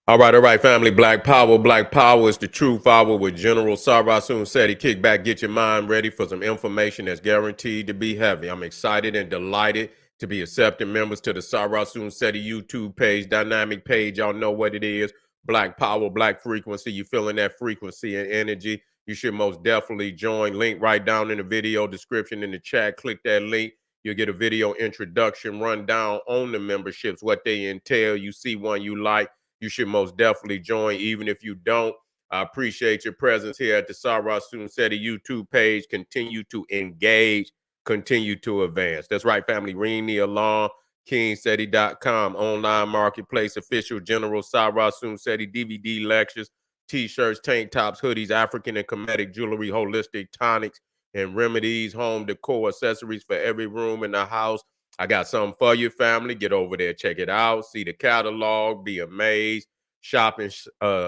All right, family. Black Power. Black Power is the true power with General Sarasun Seti. Kick back, get your mind ready for some information that's guaranteed to be heavy. I'm excited and delighted to be accepting members to the Sarasun Seti YouTube page, dynamic page. Y'all know what it is. Black Power, Black Frequency. You feeling that frequency and energy? You should most definitely join. Link right down in the video description in the chat. Click that link. You'll get a video introduction rundown on the memberships, what they entail. You see one you like, you should most definitely join. Even if you don't, I appreciate your presence here at the Sarah Seti YouTube page. Continue to engage, continue to advance. That's right, family. Ring the alarm. KingSeti.com, online marketplace, official General Sarah Seti DVD lectures, t-shirts, tank tops, hoodies, African and Kemetic jewelry, holistic tonics and remedies, home decor, accessories for every room in the house. I got something for your family. Get over there, check it out, see the catalog, be amazed, shop and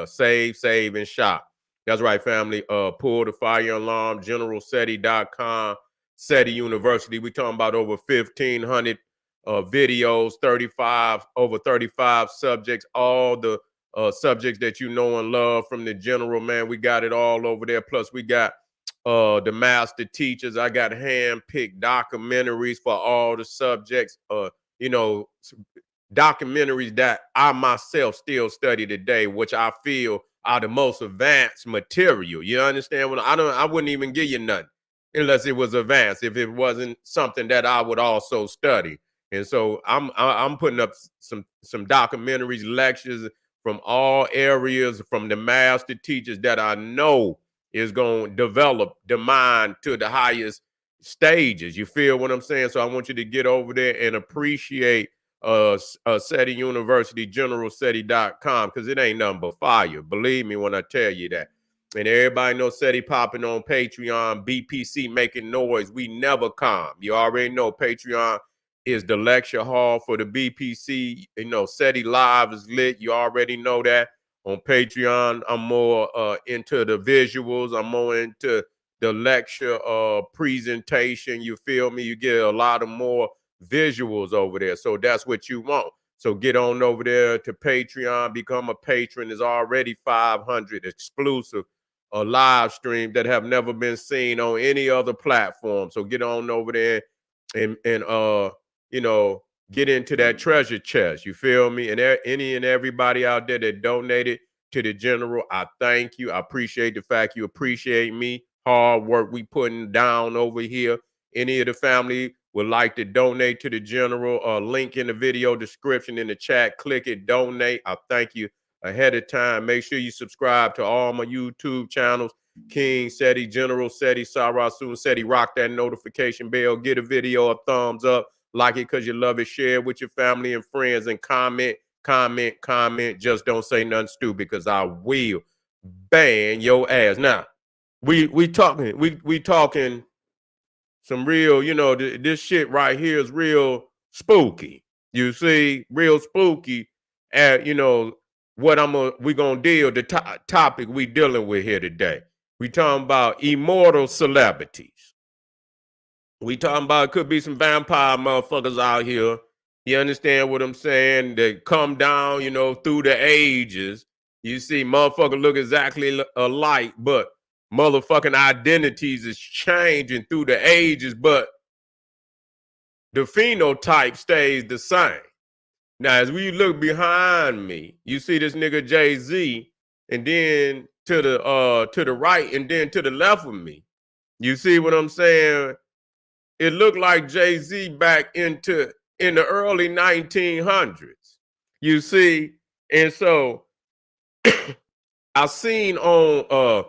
save and shop. That's right, family. Pull the fire alarm, generalseti.com, SETI University. We talking about over 1,500 videos, over 35 subjects, all the subjects that you know and love from the general, man. We got it all over there. Plus, we got the master teachers. I got hand-picked documentaries for all the subjects, you know, documentaries that I myself still study today, which I feel are the most advanced material. You understand? When I wouldn't even give you nothing unless it was advanced, if it wasn't something that I would also study. And so I'm putting up some documentaries, lectures from all areas, from the master teachers that I know is going to develop the mind to the highest stages. You feel what I'm saying? So I want you to get over there and appreciate SETI University, generalseti.com, because it ain't nothing but fire. Believe me when I tell you that. And everybody knows SETI popping on Patreon, BPC making noise. We never calm. You already know Patreon is the lecture hall for the BPC. You know, SETI Live is lit. You already know that. On Patreon, I'm more into the visuals. I'm more into the lecture presentation. You feel me? You get a lot of more visuals over there. So that's what you want. So get on over there to Patreon, become a patron. There's already 500 exclusive live streams that have never been seen on any other platform. So get on over there and you know, get into that treasure chest. You feel me? And any and everybody out there that donated to the general, I thank you. I appreciate the fact you appreciate me. Hard work we putting down over here. Any of the family would like to donate to the general, link in the video description in the chat. Click it, donate. I thank you ahead of time. Make sure you subscribe to all my YouTube channels. King Seti, General Seti, Sarasun Seti. Rock that notification bell. Get a video a thumbs up. Like it because you love it. Share it with your family and friends and comment. Just don't say nothing stupid because I will ban your ass. Now, we talking some real, you know, this shit right here is real spooky. You see, real spooky. And you know what we gonna deal the topic we dealing with here today. We talking about immortal celebrities. We talking about it could be some vampire motherfuckers out here. You understand what I'm saying? They come down, you know, through the ages. You see, motherfucker look exactly alike, but motherfucking identities is changing through the ages, but the phenotype stays the same. Now, as we look behind me, you see this nigga Jay-Z, and then to the right, and then to the left of me. You see what I'm saying? It looked like Jay-Z back in the early 1900s. You see, and so I seen on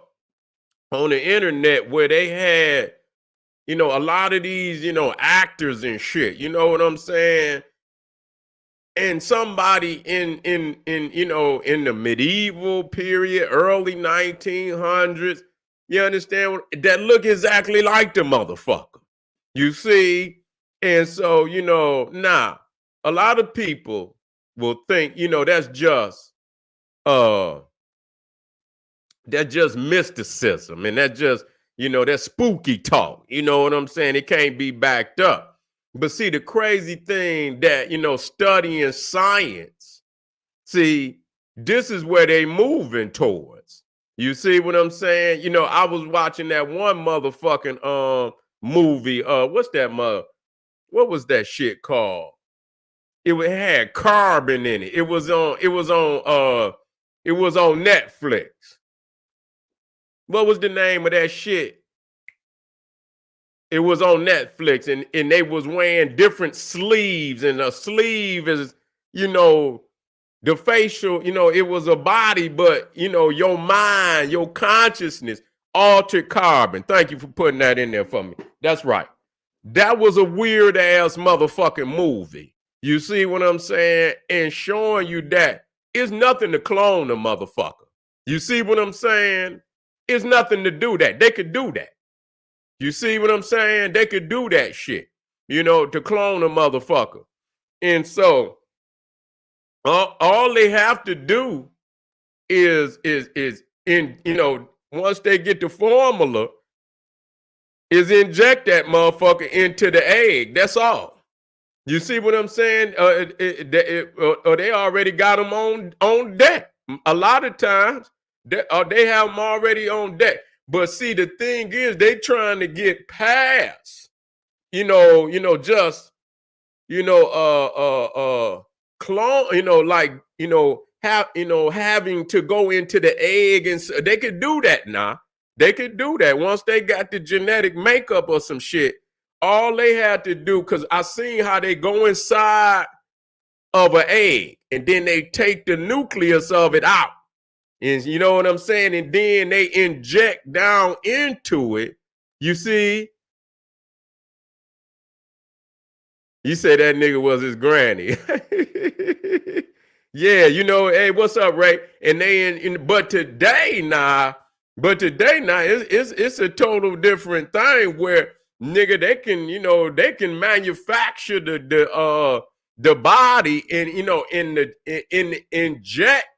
the internet where they had, you know, a lot of these, you know, actors and shit. You know what I'm saying? And somebody in you know, in the medieval period, early 1900s, you understand, that look exactly like the motherfucker. You see? And so, you know, now a lot of people will think, you know, that's just mysticism, and that's just, you know, that's spooky talk. You know what I'm saying? It can't be backed up. But see, the crazy thing that, you know, studying science, see, this is where they moving towards. You see what I'm saying? You know, I was watching that one motherfucking movie. What's that what was that shit called? It had carbon in it. It was on Netflix. What was the name of that shit? It was on Netflix, and they was wearing different sleeves, and a sleeve is, you know, the facial, you know, it was a body, but you know, your mind, your consciousness, altered carbon. Thank you for putting that in there for me. That's right. That was a weird ass motherfucking movie. You see what I'm saying? And showing you that it's nothing to clone a motherfucker. You see what I'm saying? It's nothing to do that. They could do that. You see what I'm saying? They could do that shit, you know, to clone a motherfucker. And so all they have to do is in, you know, once they get the formula, is inject that motherfucker into the egg. That's all. You see what I'm saying? They already got them on deck. A lot of times they have them already on deck. But see, the thing is, they trying to get past, just, clone, having to go into the egg, and so they could do that now. They could do that once they got the genetic makeup or some shit. All they had to do, because I seen how they go inside of an egg, and then they take the nucleus of it out. And you know what I'm saying? And then they inject down into it. You see? You say that nigga was his granny. Yeah, hey, what's up, Ray? And they but today now, it's a total different thing where nigga they can manufacture the body and in inject.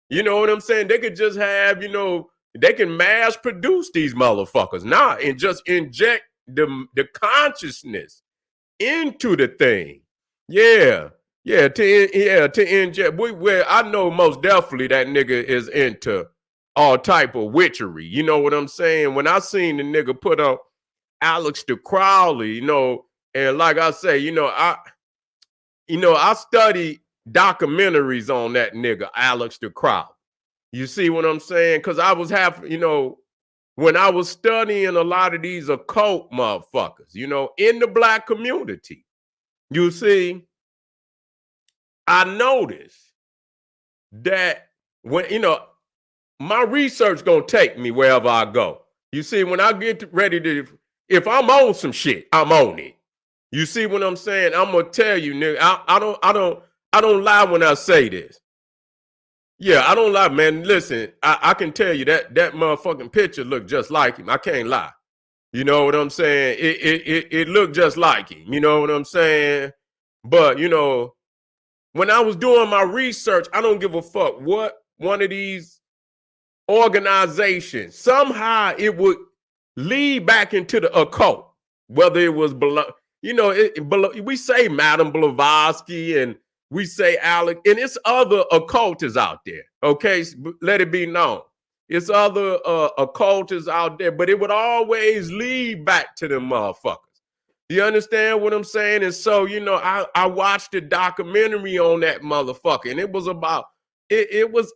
You know what I'm saying? They could just have, they can mass produce these motherfuckers now and just inject the consciousness into the thing. To inject. Where I know most definitely that nigga is into all type of witchery. You know what I'm saying? When I seen the nigga put up Aleister Crowley, and like I say, I study documentaries on that nigga, Aleister Crowley. You see what I'm saying? Because I was when I was studying a lot of these occult motherfuckers, in the black community, you see, I noticed that when, my research gonna take me wherever I go. You see, when I get ready to, if I'm on some shit, I'm on it. You see what I'm saying? I'm gonna tell you, nigga, I don't lie when I say this. Yeah, I don't lie, man. Listen, I can tell you that motherfucking picture looked just like him. I can't lie. You know what I'm saying? It looked just like him. You know what I'm saying? But, when I was doing my research, I don't give a fuck what one of these organizations, somehow it would lead back into the occult, whether it was, we say Madame Blavatsky and we say Alec, and it's other occultists out there. Okay, let it be known. It's other occultists out there, but it would always lead back to them motherfuckers. You understand what I'm saying? And so, I watched a documentary on that motherfucker, and it was about, it was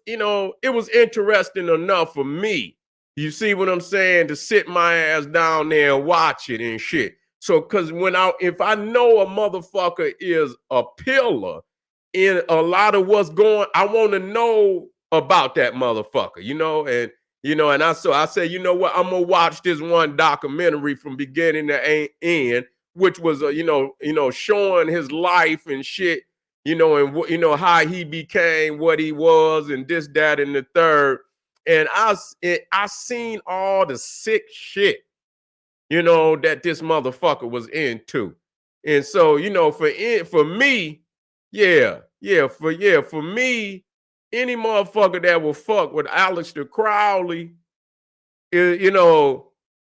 interesting enough for me. You see what I'm saying? To sit my ass down there and watch it and shit. So, because if I know a motherfucker is a pillar in a lot of what's going, I want to know about that motherfucker, and I say, you know what, I'm gonna watch this one documentary from beginning to end, which was showing his life and shit, and how he became what he was and this, that, and the third. And I seen all the sick shit, that this motherfucker was into. And so, for me, for me, any motherfucker that will fuck with Aleister Crowley,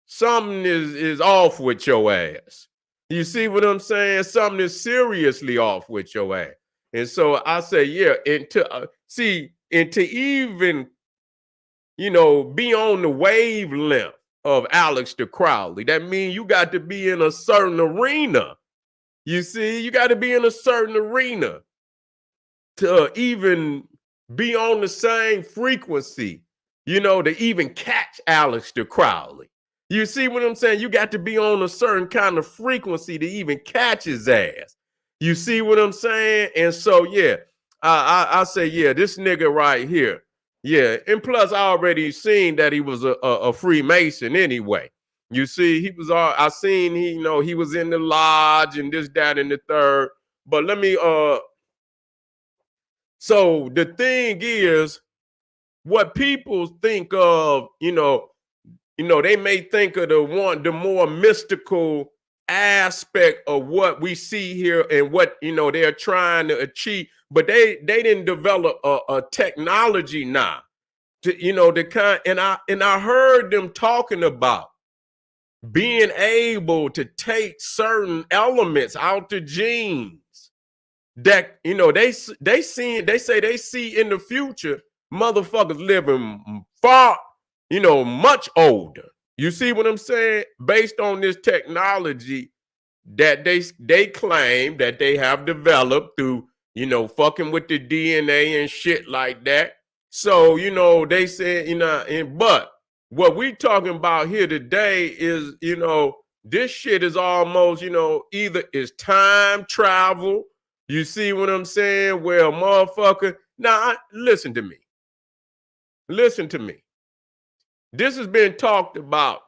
something is off with your ass. You see what I'm saying? Something is seriously off with your ass. And so I say, see, and to even, you know, be on the wavelength of Aleister Crowley, that means you got to be in a certain arena. You see, you got to be in a certain arena to even be on the same frequency, you know, to even catch Aleister Crowley. You see what I'm saying? You got to be on a certain kind of frequency to even catch his ass. You see what I'm saying? And so, yeah, I say, yeah, this nigga right here. Yeah. And plus, I already seen that he was a Freemason anyway. You see, he was all I seen, he, you know, he was in the lodge and this, that, and the third. But let me so the thing is, what people think of, they may think of the more mystical aspect of what we see here and what they're trying to achieve, but they didn't develop a technology now to the kind, and I heard them talking about being able to take certain elements out the genes that they say they see in the future motherfuckers living far, much older. You see what I'm saying? Based on this technology that they claim that they have developed through, fucking with the DNA and shit like that. So, they said, but what we talking about here today is, this shit is almost, either it's time travel. You see what I'm saying? Well, motherfucker, now listen to me. Listen to me. This has been talked about,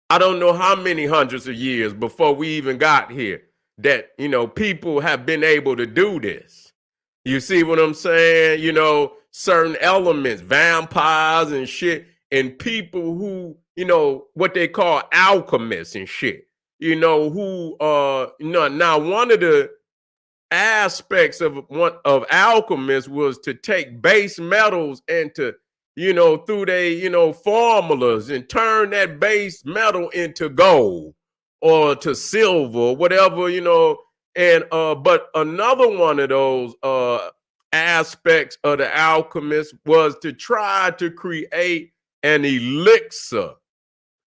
I don't know how many hundreds of years before we even got here, that, people have been able to do this. You see what I'm saying? Certain elements, vampires and shit, and people who, what they call alchemists and shit, now one of the aspects of alchemists was to take base metals and to, through they, formulas and turn that base metal into gold or to silver, whatever, and but another one of those aspects of the alchemist was to try to create an elixir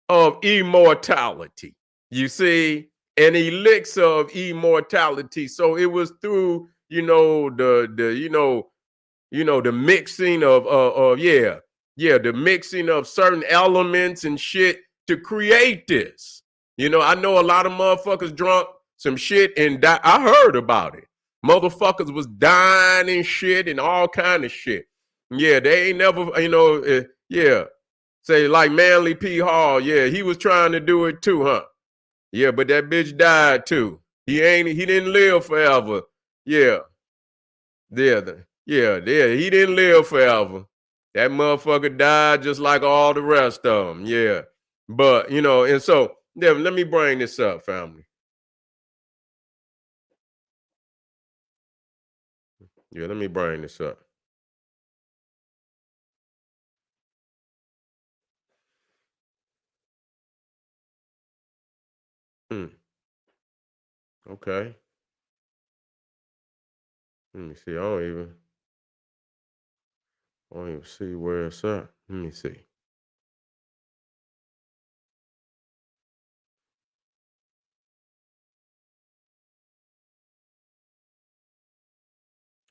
of immortality. You see, an elixir of immortality. So it was through, the mixing of the mixing of certain elements and shit to create this. I know a lot of motherfuckers drunk some shit and I heard about it. Motherfuckers was dying and shit and all kind of shit. Yeah, they ain't never, say like Manly P. Hall. Yeah, he was trying to do it too, huh? Yeah, but that bitch died too. He didn't live forever. Yeah. Yeah, he didn't live forever. That motherfucker died just like all the rest of them. Yeah. But, and so, let me bring this up, family. Yeah, let me bring this up. Okay. Let me see. I don't even see where it's at. Let me see.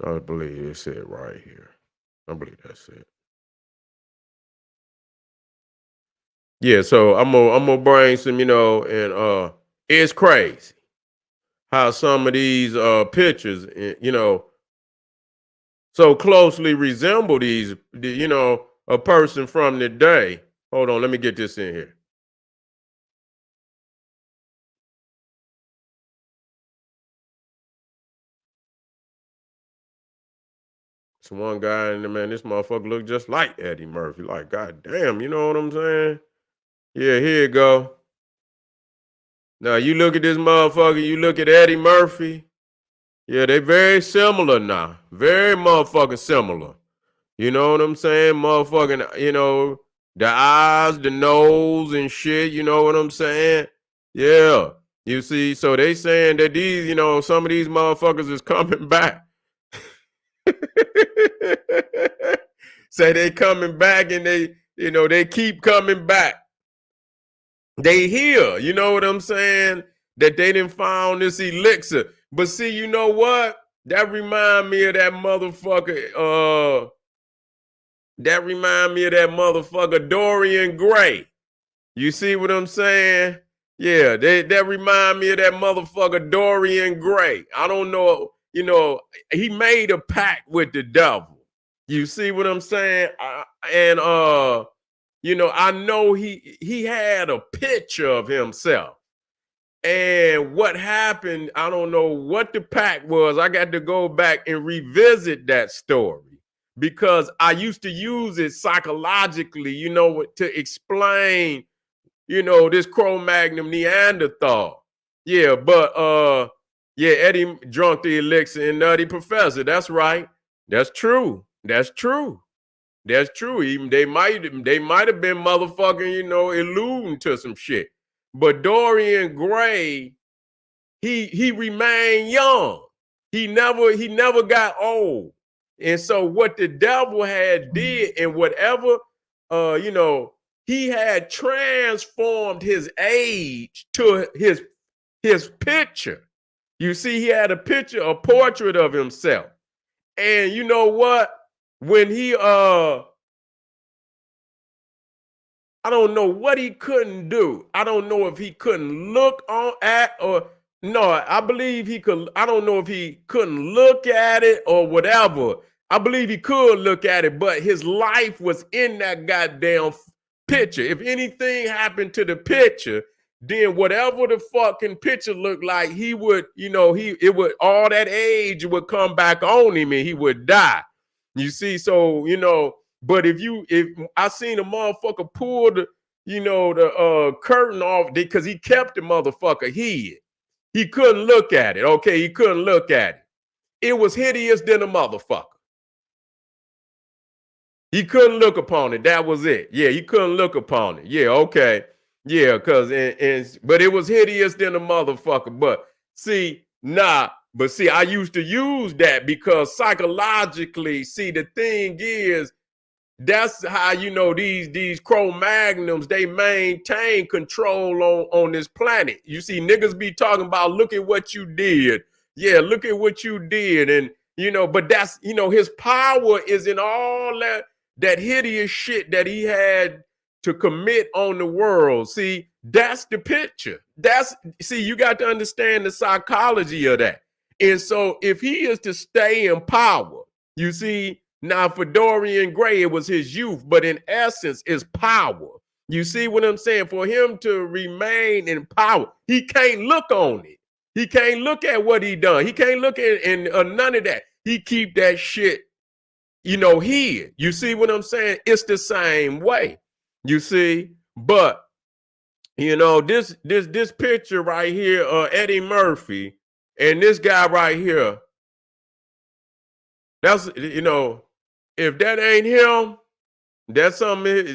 I believe it's it right here. I believe that's it. Yeah, so I'm gonna bring some, and it's crazy how some of these pictures, so closely resemble a person from the day. Hold on, let me get this in here. It's one guy in there, man. This motherfucker look just like Eddie Murphy. Like, god damn, you know what I'm saying? Yeah, here you go. Now you look at this motherfucker, you look at Eddie Murphy. Yeah, they very similar now. Very motherfucking similar. You know what I'm saying? Motherfucking, the eyes, the nose and shit, you know what I'm saying? Yeah. You see, so they saying that these, some of these motherfuckers is coming back. Say they coming back and they keep coming back. They here, you know what I'm saying? That they didn't found this elixir. But see, you know what? That remind me of that motherfucker, Dorian Gray. You see what I'm saying? Yeah, that remind me of that motherfucker Dorian Gray. I don't know, he made a pact with the devil. You see what I'm saying? I know he had a picture of himself. And what happened, I don't know what the pact was. I got to go back and revisit that story because I used to use it psychologically, to explain, this Cro-Magnon Neanderthal. Yeah, but Eddie drunk the elixir and Nutty Professor. That's right. That's true. That's true. That's true. Even they might have been motherfucking, alluding to some shit. But Dorian Gray, he remained young. He never got old. And so what the devil had did, and whatever, he had transformed his age to his picture. You see, he had a portrait of himself. And you know what? When he I don't know what he couldn't do. I don't know if he couldn't look or no, I believe he could. I don't know if he couldn't look at it or whatever. I believe he could look at it, but his life was in that goddamn picture. If anything happened to the picture, then whatever the fucking picture looked like, he would, it would, all that age would come back on him and he would die. You see, so, but if I seen a motherfucker pull the curtain off because he kept the motherfucker hid. He couldn't look at it. Okay, he couldn't look at it. It was hideous than a motherfucker. He couldn't look upon it. That was it. Yeah, he couldn't look upon it. Yeah, okay. Yeah, but it was hideous than a motherfucker. But see, I used to use that because psychologically, see, the thing is, that's how these Cro-Magnons, they maintain control on this planet. You see, niggas be talking about, look at what you did. Yeah, look at what you did. And but that's his power is in all that hideous shit that he had to commit on the world. See, that's the picture. You got to understand the psychology of that. And so if he is to stay in power, you see, now for Dorian Gray, it was his youth, but in essence, it's power. You see what I'm saying? For him to remain in power, he can't look on it. He can't look at what he done. He can't look at none of that. He keep that shit, hid. You see what I'm saying? It's the same way. You see, but this picture right here, Eddie Murphy, and this guy right here, that's if that ain't him, that's something.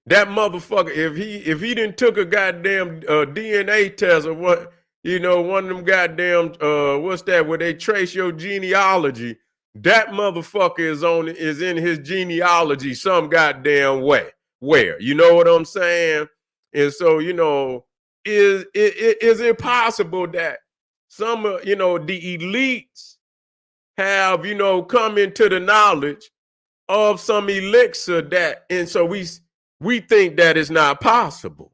That motherfucker, if he didn't took a goddamn DNA test or what, one of them goddamn what's that where they trace your genealogy, that motherfucker is in his genealogy some goddamn way. Where, you know what I'm saying? And so, is it possible that some the elites have come into the knowledge of some elixir and so we think that it's not possible.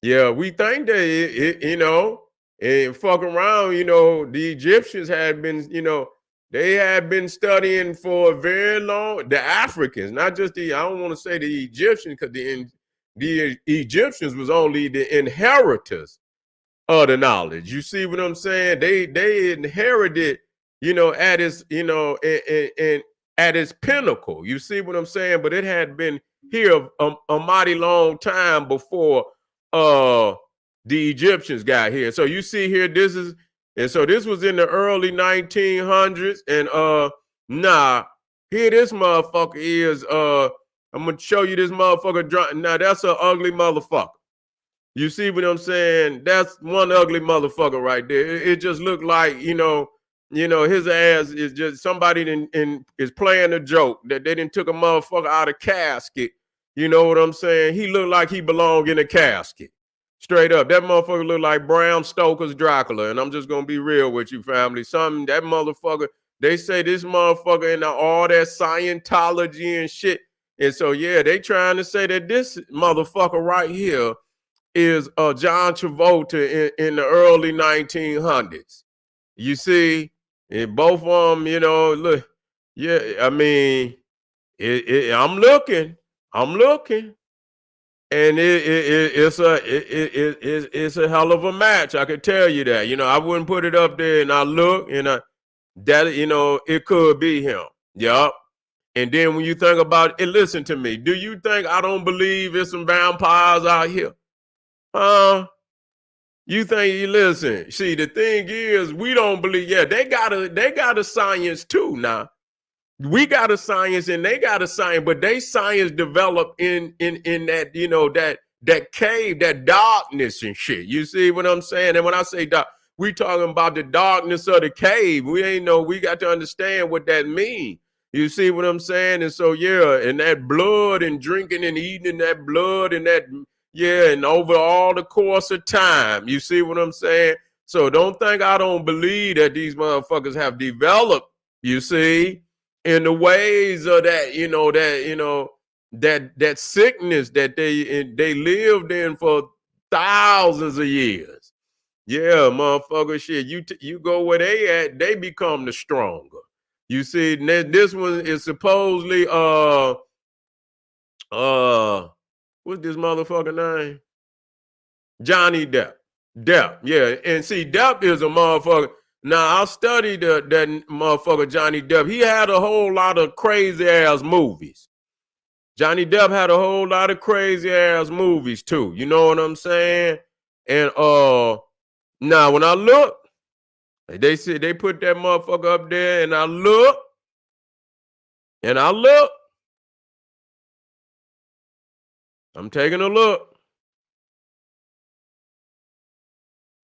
Yeah, we think that and fuck around, the Egyptians had been, they had been studying for a very long, the Africans, not just I don't want to say the Egyptians, because the Egyptians was only the inheritors of the knowledge. You see what I'm saying? They inherited, at its, and at its pinnacle. You see what I'm saying? But it had been here a mighty long time before the Egyptians got here. So you see here, this was in the early 1900s, and here this motherfucker is. I'm gonna show you this motherfucker. Now that's an ugly motherfucker. You see what I'm saying? That's one ugly motherfucker right there. It just looked like, his ass is just somebody is playing a joke that they didn't took a motherfucker out of casket. You know what I'm saying? He looked like he belonged in a casket. Straight up. That motherfucker looked like Bram Stoker's Dracula. And I'm just gonna be real with you, family. That motherfucker, they say this motherfucker in all that Scientology and shit. And so yeah, they trying to say that this motherfucker right here is John Travolta in the early 1900s. You see, and both of them, look, yeah, I mean, I'm looking, and it's a hell of a match. I can tell you that. I wouldn't put it up there, and I look, and it could be him. Yup. And then when you think about it, listen to me. Do you think I don't believe there's some vampires out here? You think you listen? See, the thing is, we don't believe. Yeah, they got a science too now. We got a science and they got a science, but they science developed in that that cave, that darkness and shit. You see what I'm saying? And when I say dark, we talking about the darkness of the cave. We got to understand what that means. You see what I'm saying? And so yeah, and that blood and drinking and eating that blood and that and over all the course of time. You see what I'm saying? So don't think I don't believe that these motherfuckers have developed, you see, in the ways of that, that sickness that they lived in for thousands of years. Yeah, motherfucker, shit. You go where they at, they become the stronger. You see, this one is supposedly what's this motherfucker name? Johnny Depp. Depp, yeah. And see, Depp is a motherfucker. Now, I studied that motherfucker Johnny Depp. He had a whole lot of crazy ass movies. Johnny Depp had a whole lot of crazy ass movies too. You know what I'm saying? And now when I look, they said they put that motherfucker up there, and I look, I'm taking a look.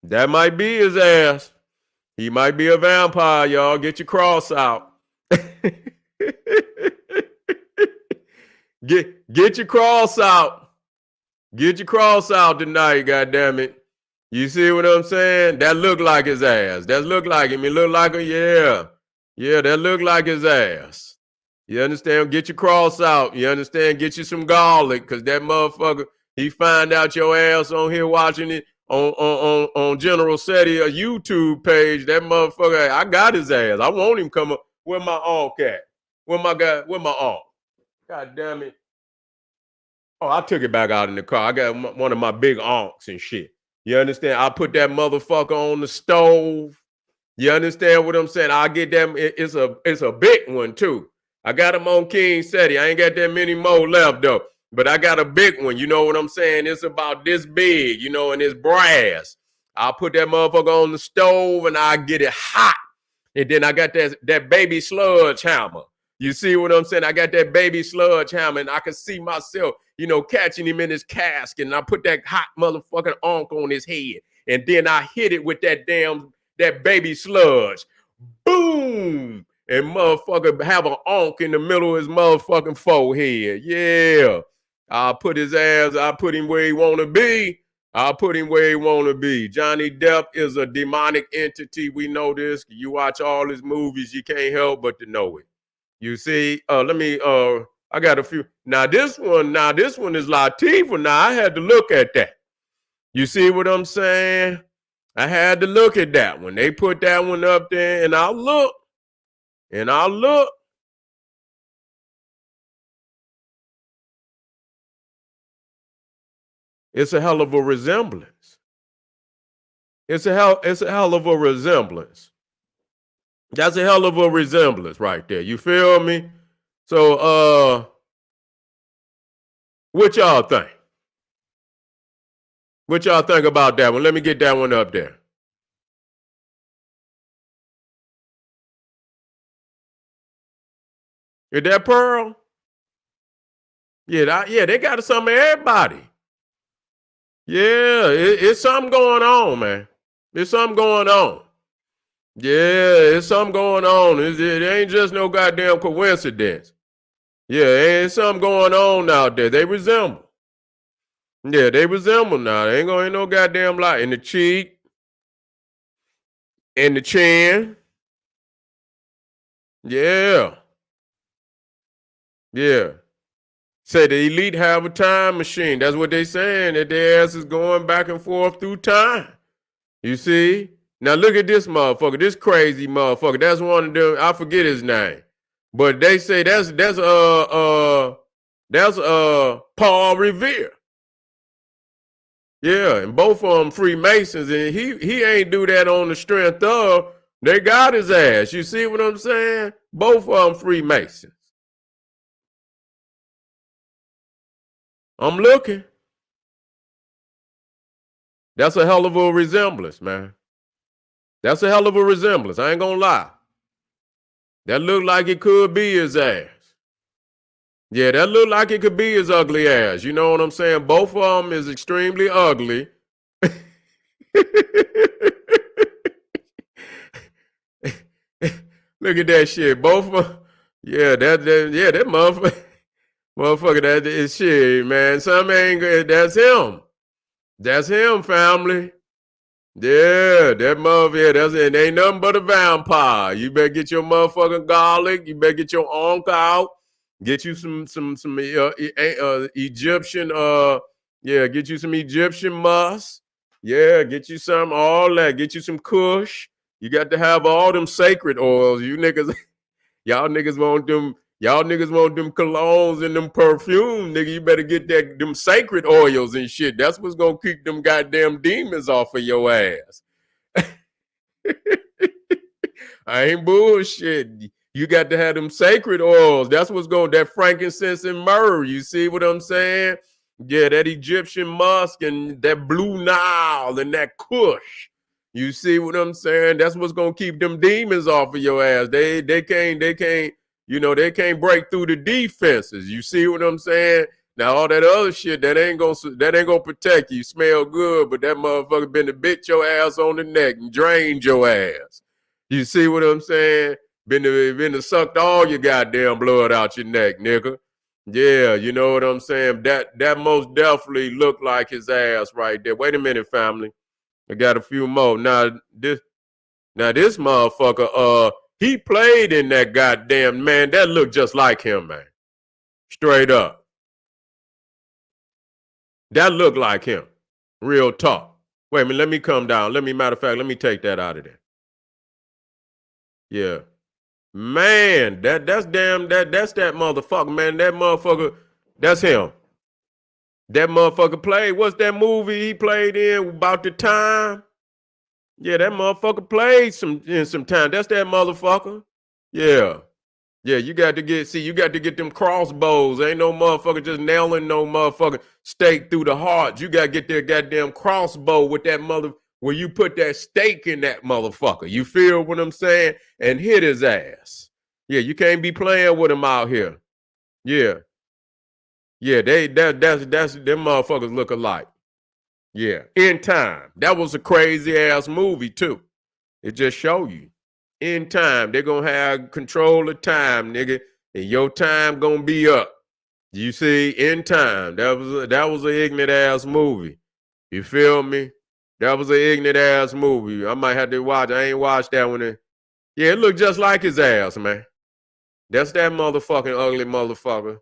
That might be his ass. He might be a vampire, y'all. Get your cross out. Get your cross out. Get your cross out tonight, goddammit. You see what I'm saying? That look like his ass. That look like him. It look like a yeah, that look like his ass. You understand? Get your cross out. You understand? Get you some garlic, because that motherfucker, he find out your ass on here watching it on General Seti, a YouTube page. That motherfucker, I got his ass. I want him come up. Where my uncle at? Where my uncle? God damn it. Oh, I took it back out in the car. I got one of my big aunks and shit. You understand? I put that motherfucker on the stove. You understand what I'm saying? I get them. It's a big one too. I got him on King Seti. I ain't got that many more left though. But I got a big one. You know what I'm saying? It's about this big, and it's brass. I'll put that motherfucker on the stove and I get it hot. And then I got that baby sludge hammer. You see what I'm saying? I got that baby sludge hammer, and I can see myself, catching him in his casket. And I put that hot motherfucking ankh on his head. And then I hit it with that baby sludge. Boom! And motherfucker have an ankh in the middle of his motherfucking forehead. Yeah. I'll put him where he want to be. Johnny Depp is a demonic entity. We know this. You watch all his movies, you can't help but to know it. You see, I got a few. Now this one is Latifah. Now I had to look at that. You see what I'm saying? I had to look at that one. They put that one up there, and I'll look. It's a hell of a resemblance. It's a hell of a resemblance. That's a hell of a resemblance right there. You feel me? So, what y'all think? What y'all think about that one? Let me get that one up there. Is that Pearl? Yeah, they got some of everybody. Yeah, it's something going on, man. There's something going on. Yeah, there's something going on. It ain't just no goddamn coincidence. Yeah, ain't something going on out there. They resemble. Yeah, they resemble now. They ain't no goddamn lie. In the cheek, in the chin. Yeah. Yeah. Say the elite have a time machine. That's what they saying. That their ass is going back and forth through time. You see? Now look at this motherfucker, this crazy motherfucker. That's one of them. I forget his name, but they say that's Paul Revere. Yeah, and both of them Freemasons, and he ain't do that on the strength of they got his ass. You see what I'm saying? Both of them Freemasons. I'm looking. That's a hell of a resemblance, man. That's a hell of a resemblance. I ain't gonna lie. That look like it could be his ass. Yeah, that look like it could be his ugly ass. You know what I'm saying? Both of them is extremely ugly. Look at that shit. Both of them. Yeah, that motherfucker, that is shit, man. Some ain't good. That's him. That's him, family. Yeah, that motherfucker, yeah, that's it. Ain't nothing but a vampire. You better get your motherfucking garlic. You better get your onk out. Get you some Egyptian get you some Egyptian musk. Yeah, get you some all that. Get you some Kush. You got to have all them sacred oils. You niggas, y'all niggas want them colognes and them perfume, nigga. You better get them sacred oils and shit. That's what's gonna keep them goddamn demons off of your ass. I ain't bullshit. You got to have them sacred oils. That's what's going, that frankincense and myrrh. You see what I'm saying? Yeah, that Egyptian musk and that blue Nile and that Kush. You see what I'm saying? That's what's gonna keep them demons off of your ass. They can't, they can't break through the defenses. You see what I'm saying? Now all that other shit that ain't gonna protect you. Smell good, but that motherfucker been to bit your ass on the neck and drained your ass. You see what I'm saying? Been to sucked all your goddamn blood out your neck, nigga. Yeah, you know what I'm saying? That most definitely looked like his ass right there. Wait a minute, family. I got a few more. Now this motherfucker, he played in that goddamn, man. That looked just like him, man. Straight up. That looked like him. Real talk. Wait a minute, let me come down. Matter of fact, let me take that out of there. Yeah. Man, that's that motherfucker, man. That motherfucker, that's him. That motherfucker played. What's that movie he played in about the time? Yeah, that motherfucker played in some time. That's that motherfucker. Yeah. Yeah, you got to get them crossbows. Ain't no motherfucker just nailing no motherfucker stake through the heart. You gotta get that goddamn crossbow with that where you put that stake in that motherfucker. You feel what I'm saying? And hit his ass. Yeah, you can't be playing with him out here. Yeah. Yeah, that's them motherfuckers look alike. Yeah. In time. That was a crazy ass movie too. It just show you. In time, they're gonna have control of time, nigga, and your time gonna be up. You see, in time. That was an ignorant ass movie. You feel me? That was an ignorant ass movie. I might have to watch. I ain't watched that one. Yeah, it looked just like his ass, man. That's that motherfucking ugly motherfucker.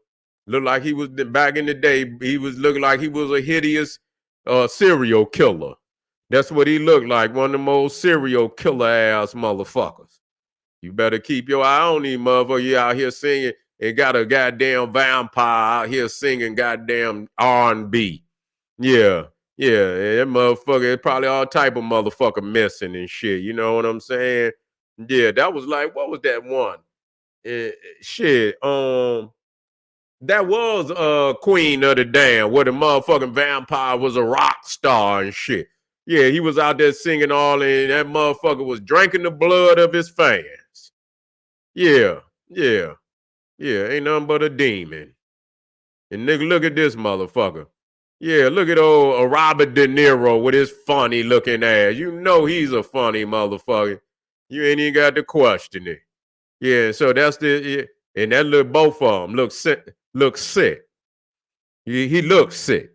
Looked like he was back in the day. He was looking like he was a hideous serial killer. That's what he looked like. One of the most serial killer ass motherfuckers. You better keep your eye on these motherfuckers. You out here singing and got a goddamn vampire out here singing goddamn R&B. Yeah. Yeah, that motherfucker, it's probably all type of motherfucker missing and shit. You know what I'm saying? Yeah, that was like, what was that one? Shit, that was Queen of the Damn, where the motherfucking vampire was a rock star and shit. Yeah, he was out there singing all in. That motherfucker was drinking the blood of his fans. Yeah, yeah, yeah. Ain't nothing but a demon. And nigga, look at this motherfucker. Yeah, look at old Robert De Niro with his funny looking ass. You know he's a funny motherfucker. You ain't even got to question it. Yeah, so that's and that look, both of them look sick. Look sick. He looks sick.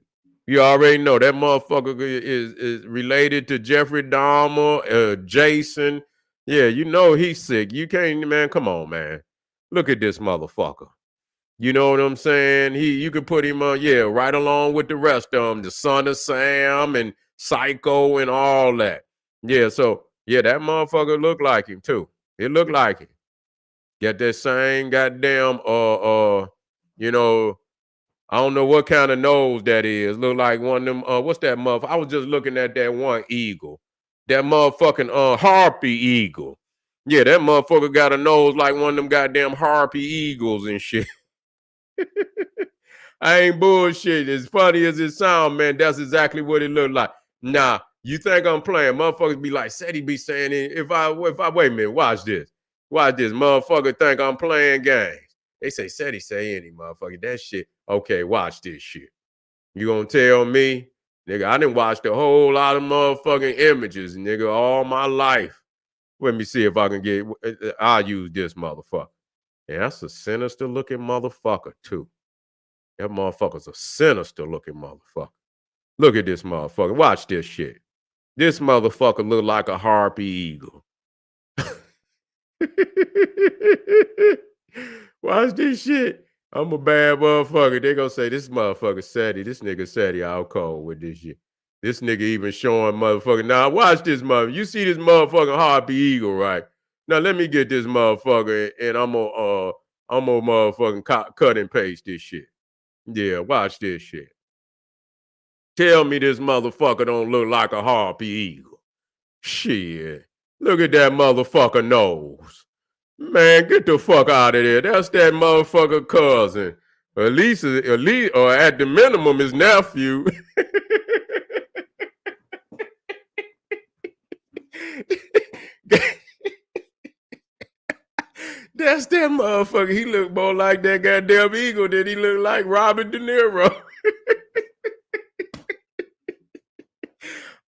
You already know that motherfucker is related to Jeffrey Dahmer, Jason. Yeah, you know he's sick. You can't, man. Come on, man. Look at this motherfucker. You know what I'm saying? You can put him on, yeah, right along with the rest of them, the Son of Sam and Psycho and all that. Yeah, so yeah, that motherfucker looked like him too. It looked like him. Got that same goddamn you know, I don't know what kind of nose that is. Look like one of them, what's that motherfucker? I was just looking at that one eagle. That motherfucking harpy eagle. Yeah, that motherfucker got a nose like one of them goddamn harpy eagles and shit. I ain't bullshit. As funny as it sound, man, that's exactly what it looked like. Nah, you think I'm playing? Motherfuckers be like, said he be saying it. If I wait a minute, watch this. Watch this. Motherfucker think I'm playing games. They said he say any motherfucker. That shit. Okay, watch this shit. You gonna tell me? Nigga, I didn't watch a whole lot of motherfucking images, nigga, all my life. Let me see if I can get, I'll use this motherfucker. Yeah, that's a sinister looking motherfucker too. That motherfucker's a sinister looking motherfucker. Look at this motherfucker. Watch this shit. This motherfucker look like a harpy eagle. Watch this shit. I'm a bad motherfucker. They gonna say this motherfucker Sadie. This nigga Sadie out cold with this shit. This nigga even showing motherfucker. Now watch this mother. You see this motherfucking harpy eagle, right? Now let me get this motherfucker and I'm gonna motherfucking cut and paste this shit. Yeah, watch this shit. Tell me this motherfucker don't look like a harpy eagle. Shit. Look at that motherfucker nose. Man, get the fuck out of there. That's that motherfucker cousin. At least, or at the minimum, his nephew. That's that motherfucker. He look more like that goddamn eagle than he look like Robert De Niro.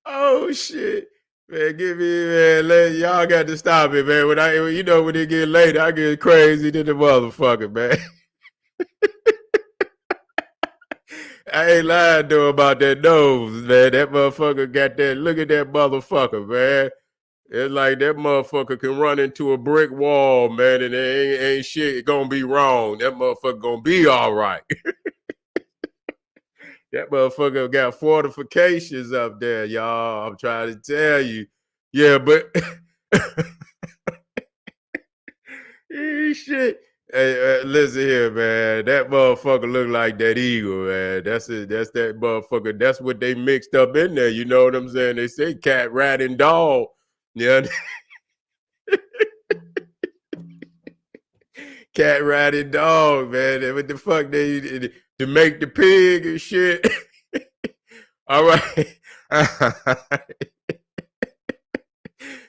Oh shit. Man, give me, man, y'all got to stop it, man. When it get late, I get crazy to the motherfucker, man. I ain't lying though about that nose, man. That motherfucker got that. Look at that motherfucker, man. It's like that motherfucker can run into a brick wall, man, and ain't shit gonna be wrong. That motherfucker gonna be all right. That motherfucker got fortifications up there, y'all. I'm trying to tell you. Yeah, but shit. Hey, listen here, man. That motherfucker look like that eagle, man. That's it. That's that motherfucker. That's what they mixed up in there. You know what I'm saying? They say cat, rat, and dog. Yeah. Cat, rat, and dog, man. What the fuck they to make the pig and shit? All right.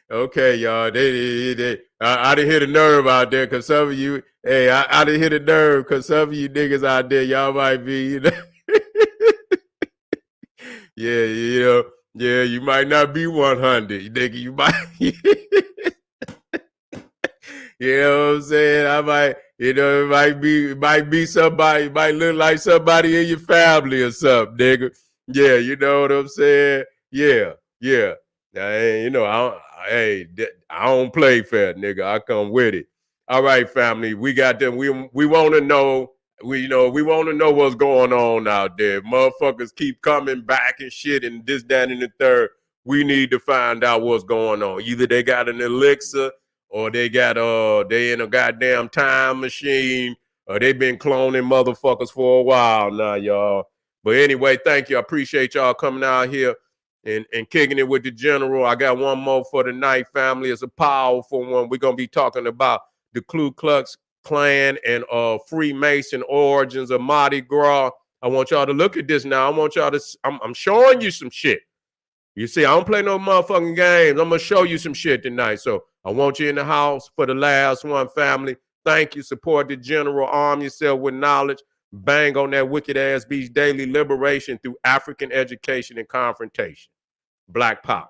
Okay, y'all. I didn't hit a nerve out there because some of you, hey, I didn't hit a nerve because some of you niggas out there, y'all might be, yeah, yeah, you might not be 100, nigga. You might, you know what I'm saying? I might, it might be somebody, it might look like somebody in your family or something, nigga. Yeah, you know what I'm saying? Yeah. I don't play fair, nigga. I come with it. All right, family. We got them. We want to know. We want to know what's going on out there. Motherfuckers keep coming back and shit and this, that, and the third. We need to find out what's going on. Either they got an elixir or they in a goddamn time machine or they been cloning motherfuckers for a while now, y'all. But anyway, thank you. I appreciate y'all coming out here and kicking it with the general. I got one more for the night, family. It's a powerful one. We're going to be talking about the Ku Klux Klan and Freemason origins of Mardi Gras. I want y'all to look at this now. I want y'all to, I'm showing you some shit. You see, I don't play no motherfucking games. I'm going to show you some shit tonight. So I want you in the house for the last one, family. Thank you. Support the general. Arm yourself with knowledge. Bang on that wicked ass beast daily liberation through African education and confrontation. Black power.